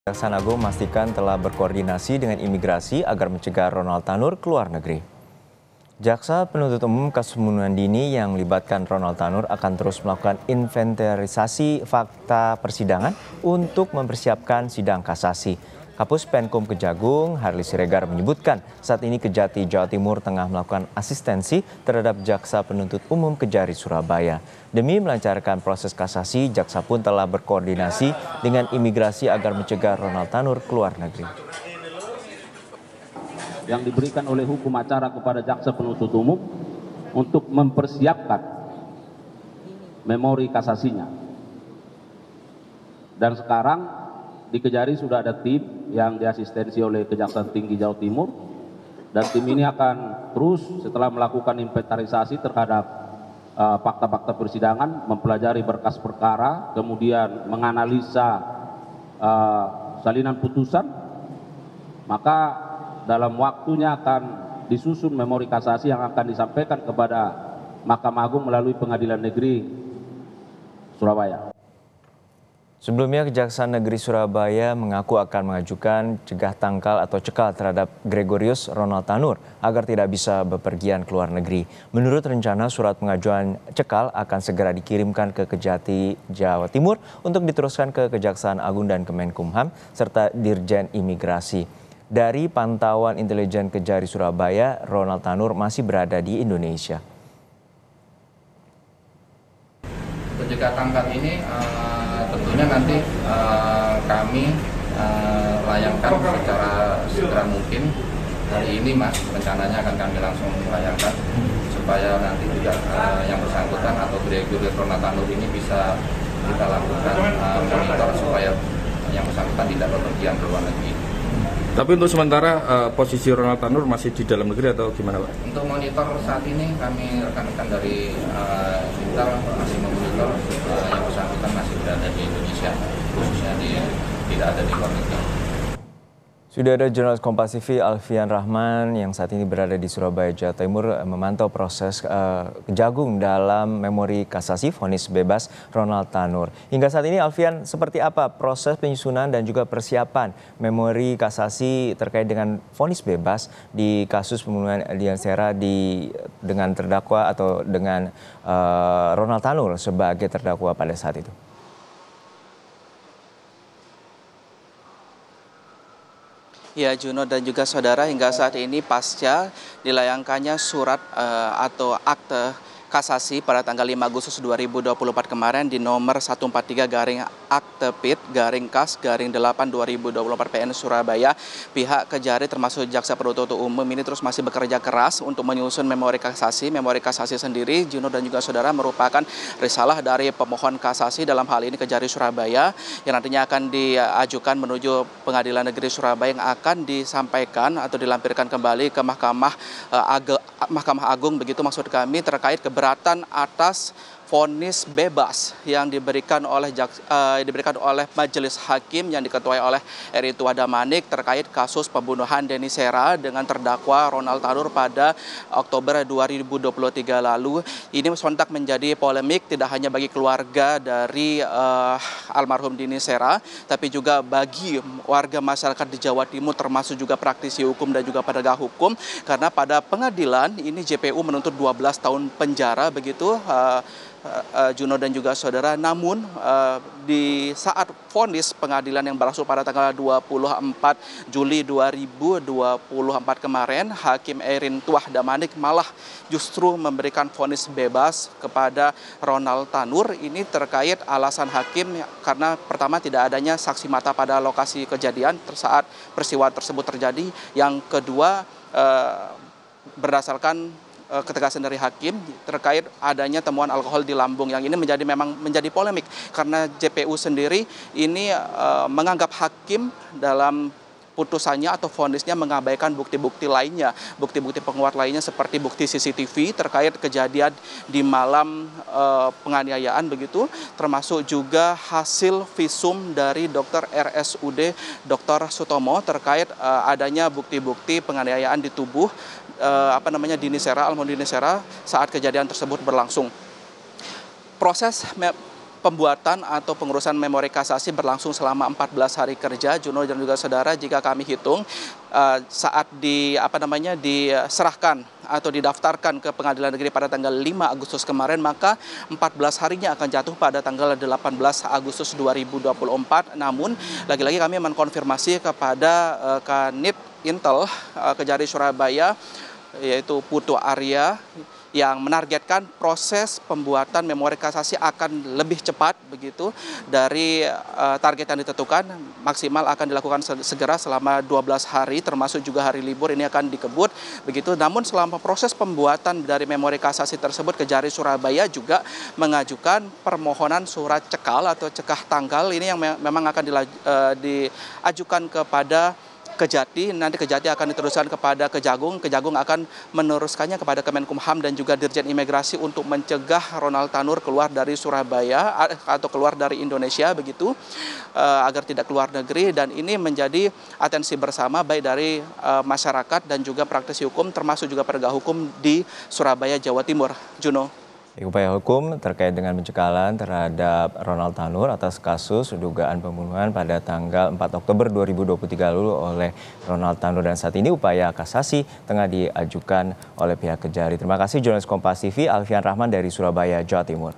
Kejaksaan Agung memastikan telah berkoordinasi dengan imigrasi agar mencegah Ronald Tanur keluar negeri. Jaksa penuntut umum kasus pembunuhan dini yang melibatkan Ronald Tanur akan terus melakukan inventarisasi fakta persidangan untuk mempersiapkan sidang kasasi. Kapus Penkum Kejagung, Harli Siregar menyebutkan saat ini Kejati Jawa Timur tengah melakukan asistensi terhadap Jaksa Penuntut Umum Kejari Surabaya. Demi melancarkan proses kasasi, Jaksa pun telah berkoordinasi dengan imigrasi agar mencegah Ronald Tanur keluar negeri. Yang diberikan oleh hukum acara kepada Jaksa Penuntut Umum untuk mempersiapkan memori kasasinya. Dan sekarang di Kejari sudah ada tim yang diasistensi oleh Kejaksaan Tinggi Jawa Timur, dan tim ini akan terus setelah melakukan inventarisasi terhadap fakta-fakta persidangan, mempelajari berkas perkara, kemudian menganalisa salinan putusan, maka dalam waktunya akan disusun memori kasasi yang akan disampaikan kepada Mahkamah Agung melalui Pengadilan Negeri Surabaya. Sebelumnya, Kejaksaan Negeri Surabaya mengaku akan mengajukan cegah tangkal atau cekal terhadap Gregorius Ronald Tanur agar tidak bisa bepergian ke luar negeri. Menurut rencana, surat pengajuan cekal akan segera dikirimkan ke Kejati Jawa Timur untuk diteruskan ke Kejaksaan Agung dan Kemenkumham serta Dirjen Imigrasi. Dari pantauan intelijen Kejari Surabaya, Ronald Tanur masih berada di Indonesia. Cegah tangkal ini tentunya nanti kami layangkan secara segera mungkin. Hari ini Mas, rencananya akan kami langsung layangkan supaya nanti juga yang bersangkutan atau Gregorius Ronald Tanur ini bisa kita lakukan monitor supaya yang bersangkutan tidak bepergian ke luar negeri. Tapi untuk sementara posisi Ronald Tanur masih di dalam negeri atau gimana Pak? Untuk monitor saat ini kami rekan-rekan dari Intel masih memonitor yang bersangkutan masih berada di Indonesia, khususnya tidak ada di luar negeri. Sudah ada jurnalis Kompas TV Alfian Rahman yang saat ini berada di Surabaya, Jawa Timur memantau proses Kejagung dalam memori kasasi vonis bebas Ronald Tanur. Hingga saat ini Alfian, seperti apa proses penyusunan dan juga persiapan memori kasasi terkait dengan vonis bebas di kasus pembunuhan Dian Sera dengan terdakwa atau dengan Ronald Tanur sebagai terdakwa pada saat itu? Ya, Juno dan juga saudara, hingga saat ini pasca dilayangkannya surat atau akte kasasi pada tanggal 5 Agustus 2024 kemarin di nomor 143-AKT-PIT-KAS-8/2024 PN Surabaya, pihak Kejari termasuk Jaksa Penuntut Umum ini terus masih bekerja keras untuk menyusun memori kasasi. Memori kasasi sendiri, Juno dan juga saudara, merupakan risalah dari pemohon kasasi dalam hal ini Kejari Surabaya yang nantinya akan diajukan menuju Pengadilan Negeri Surabaya yang akan disampaikan atau dilampirkan kembali ke Mahkamah Agung, begitu maksud kami, terkait keberatan atas vonis bebas yang diberikan oleh majelis hakim yang diketuai oleh Eri Tua Damanik terkait kasus pembunuhan Deni Sera dengan terdakwa Ronald Tanur pada Oktober 2023 lalu. Ini sontak menjadi polemik tidak hanya bagi keluarga dari almarhum Deni Sera, tapi juga bagi warga masyarakat di Jawa Timur termasuk juga praktisi hukum dan juga penegak hukum, karena pada pengadilan ini JPU menuntut 12 tahun penjara begitu, Juno dan juga saudara. Namun di saat vonis pengadilan yang berlangsung pada tanggal 24 Juli 2024 kemarin, Hakim Erin Tuah Damanik malah justru memberikan vonis bebas kepada Ronald Tanur. Ini terkait alasan hakim karena pertama tidak adanya saksi mata pada lokasi kejadian saat peristiwa tersebut terjadi. Yang kedua, berdasarkan ketegasan dari hakim terkait adanya temuan alkohol di lambung, yang ini memang menjadi polemik karena JPU sendiri ini menganggap hakim dalam putusannya atau vonisnya mengabaikan bukti-bukti lainnya, bukti-bukti penguat lainnya seperti bukti CCTV terkait kejadian di malam penganiayaan begitu, termasuk juga hasil visum dari dokter RSUD Dr. Sutomo terkait adanya bukti-bukti penganiayaan di tubuh Deni Sera, almarhum Deni Sera saat kejadian tersebut berlangsung. Proses pembuatan atau pengurusan memori kasasi berlangsung selama 14 hari kerja, Juno dan juga saudara. Jika kami hitung saat diserahkan atau didaftarkan ke Pengadilan Negeri pada tanggal 5 Agustus kemarin, maka 14 harinya akan jatuh pada tanggal 18 Agustus 2024. Namun lagi-lagi kami mengkonfirmasi kepada Kanit Intel Kejari Surabaya, yaitu Putu Arya, yang menargetkan proses pembuatan memori kasasi akan lebih cepat begitu dari target yang ditentukan. Maksimal akan dilakukan segera selama 12 hari, termasuk juga hari libur ini akan dikebut begitu. Namun selama proses pembuatan dari memori kasasi tersebut, Kejari Surabaya juga mengajukan permohonan surat cekal atau cekah tanggal ini yang memang akan diajukan kepada Kejati. Nanti Kejati akan diteruskan kepada Kejagung. Kejagung akan meneruskannya kepada Kemenkumham dan juga Dirjen Imigrasi untuk mencegah Ronald Tanur keluar dari Surabaya atau keluar dari Indonesia begitu, agar tidak keluar negeri. Dan ini menjadi atensi bersama baik dari masyarakat dan juga praktisi hukum, termasuk juga penegak hukum di Surabaya, Jawa Timur. Juno. Upaya hukum terkait dengan pencegahan terhadap Ronald Tanur atas kasus dugaan pembunuhan pada tanggal 4 Oktober 2023 lalu oleh Ronald Tanur, dan saat ini upaya kasasi tengah diajukan oleh pihak Kejari. Terima kasih jurnalis Kompas TV Alfian Rahman dari Surabaya, Jawa Timur.